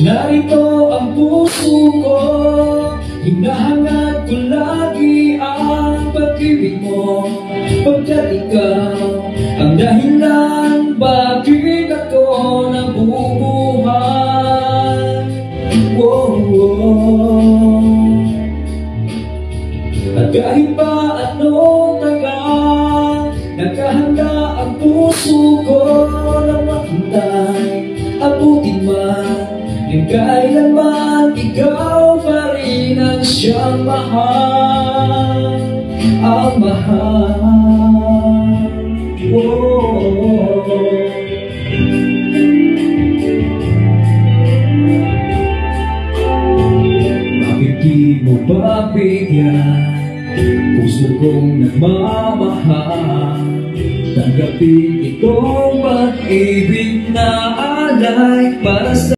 Narito ang puso ko, hinahangad ko lagi ang pag-ibig mo, pagkat ikaw ang dahilan bakit ako nabubuhay. At kahit pa anong tagal, nakahanda ang puso ko na maghintay. Abutin man ng kailanman, ikaw pa rin ang siyang mahal, ang mahal. Bakit di mo ba bigyan puso kong nagmamahal? Tanggapin itong pag-ibig na alay para sa